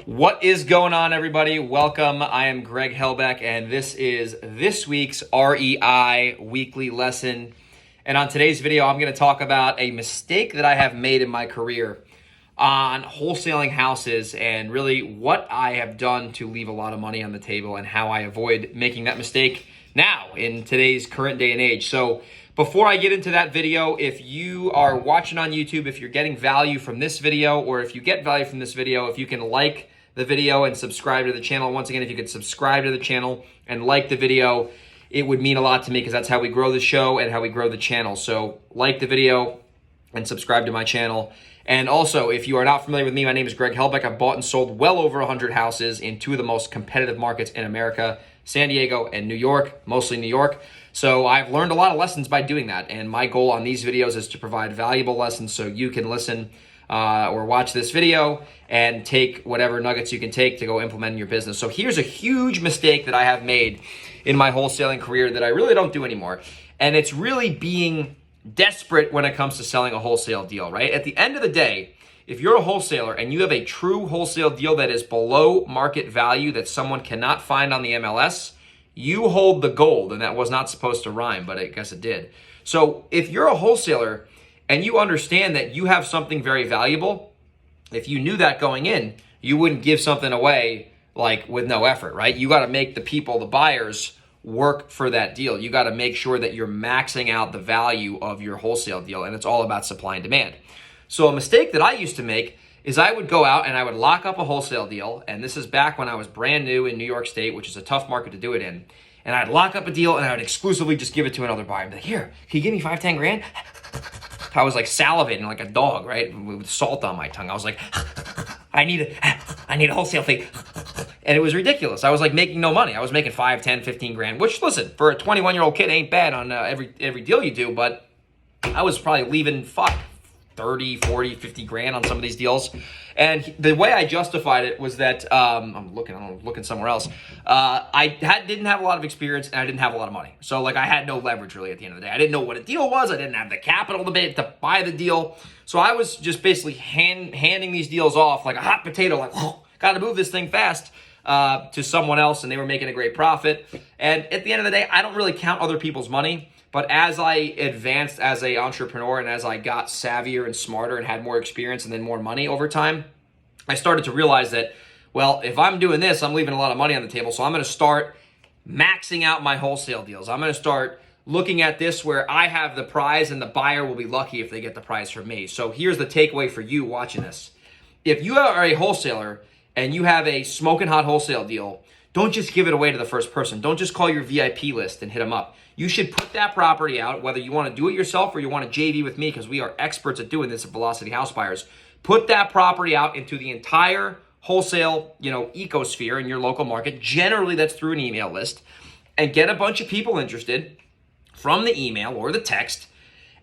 What is going on, everybody? Welcome. I am Greg Helbeck, and this is this week's REI weekly lesson. And on today's video, I'm going to talk about a mistake that I have made in my career on wholesaling houses and really what I have done to leave a lot of money on the table and how I avoid making that mistake now in today's current day and age. So before I get into that video, if you are watching on YouTube, if you're getting value from this video, or if you get value from this video, if you can like the video and subscribe to the channel. Once again, if you could subscribe to the channel and like the video, it would mean a lot to me because that's how we grow the show and how we grow the channel. So like the video and subscribe to my channel. And also, if you are not familiar with me, my name is Greg Helbeck. I've bought and sold well over 100 houses in two of the most competitive markets in America, San Diego and New York, mostly New York. So I've learned a lot of lessons by doing that. And my goal on these videos is to provide valuable lessons so you can listen or watch this video and take whatever nuggets you can take to go implement in your business. So here's a huge mistake that I have made in my wholesaling career that I really don't do anymore. And it's really being desperate when it comes to selling a wholesale deal, right? At the end of the day, if you're a wholesaler and you have a true wholesale deal that is below market value that someone cannot find on the MLS, you hold the gold. And that was not supposed to rhyme, but I guess it did. So if you're a wholesaler and you understand that you have something very valuable, if you knew that going in, you wouldn't give something away like with no effort, right? You got to make the people, the buyers, work for that deal. You got to make sure that you're maxing out the value of your wholesale deal, and it's all about supply and demand. So a mistake that I used to make is I would go out and I would lock up a wholesale deal, and this is back when I was brand new in New York State, which is a tough market to do it in. And I'd lock up a deal and I would exclusively just give it to another buyer. I'd be like, here, can you give me 5-10 grand? I was like salivating like a dog, right? With salt on my tongue. I was like, I need a wholesale fee. And it was ridiculous. I was like making no money. I was making 5, 10, 15 grand, which listen, for a 21-year-old kid ain't bad on every deal you do, but I was probably leaving 30, 40, 50 grand on some of these deals. And the way I justified it was that, I'm looking somewhere else. I didn't have a lot of experience and I didn't have a lot of money. So like I had no leverage really at the end of the day. I didn't know what a deal was. I didn't have the capital to buy the deal. So I was just basically handing these deals off like a hot potato, like, got to move this thing fast to someone else, and they were making a great profit. And at the end of the day, I don't really count other people's money. But as I advanced as an entrepreneur and as I got savvier and smarter and had more experience and then more money over time, I started to realize that, well, if I'm doing this, I'm leaving a lot of money on the table. So I'm going to start maxing out my wholesale deals. I'm going to start looking at this where I have the prize and the buyer will be lucky if they get the prize from me. So here's the takeaway for you watching this. If you are a wholesaler and you have a smoking hot wholesale deal, don't just give it away to the first person. Don't just call your VIP list and hit them up. You should put that property out, whether you want to do it yourself or you want to JV with me, because we are experts at doing this at Velocity House Buyers. Put that property out into the entire wholesale, ecosphere in your local market. Generally, that's through an email list, and get a bunch of people interested from the email or the text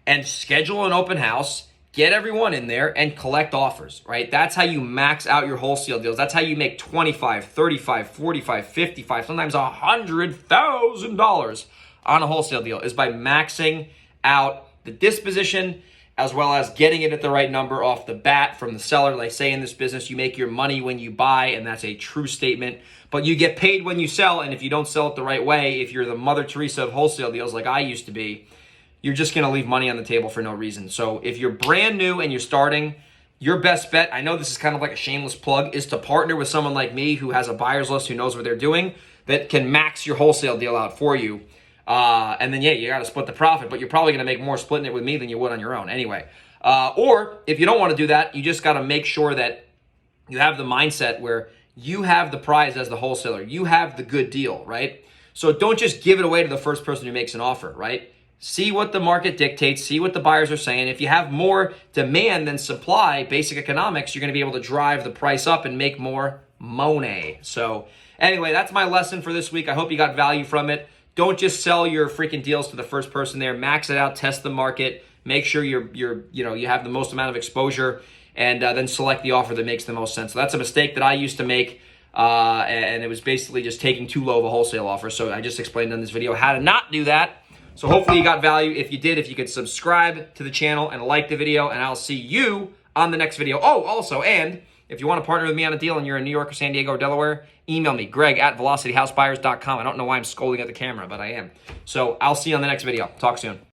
and schedule an open house. Get everyone in there and collect offers, right? That's how you max out your wholesale deals. That's how you make $25, $35, $45, $55, sometimes $100,000 on a wholesale deal, is by maxing out the disposition as well as getting it at the right number off the bat from the seller. They say in this business, you make your money when you buy, and that's a true statement, but you get paid when you sell. And if you don't sell it the right way, if you're the Mother Teresa of wholesale deals like I used to be, you're just going to leave money on the table for no reason. So if you're brand new and you're starting, your best bet, I know this is kind of like a shameless plug, is to partner with someone like me who has a buyer's list, who knows what they're doing, that can max your wholesale deal out for you. And then, you got to split the profit, but you're probably going to make more splitting it with me than you would on your own anyway. Or if you don't want to do that, you just got to make sure that you have the mindset where you have the prize as the wholesaler. You have the good deal, right? So don't just give it away to the first person who makes an offer, right? See what the market dictates, see what the buyers are saying. If you have more demand than supply, basic economics, you're going to be able to drive the price up and make more money. So anyway, that's my lesson for this week. I hope you got value from it. Don't just sell your freaking deals to the first person there. Max it out, test the market, make sure you have the most amount of exposure, and then select the offer that makes the most sense. So that's a mistake that I used to make, and it was basically just taking too low of a wholesale offer. So I just explained in this video how to not do that. So hopefully you got value. If you did, if you could subscribe to the channel and like the video, and I'll see you on the next video. Oh, also, and If you want to partner with me on a deal and you're in New York or San Diego or Delaware, email me, greg@velocityhousebuyers.com. I don't know why I'm scolding at the camera, but I am. So I'll see you on the next video. Talk soon.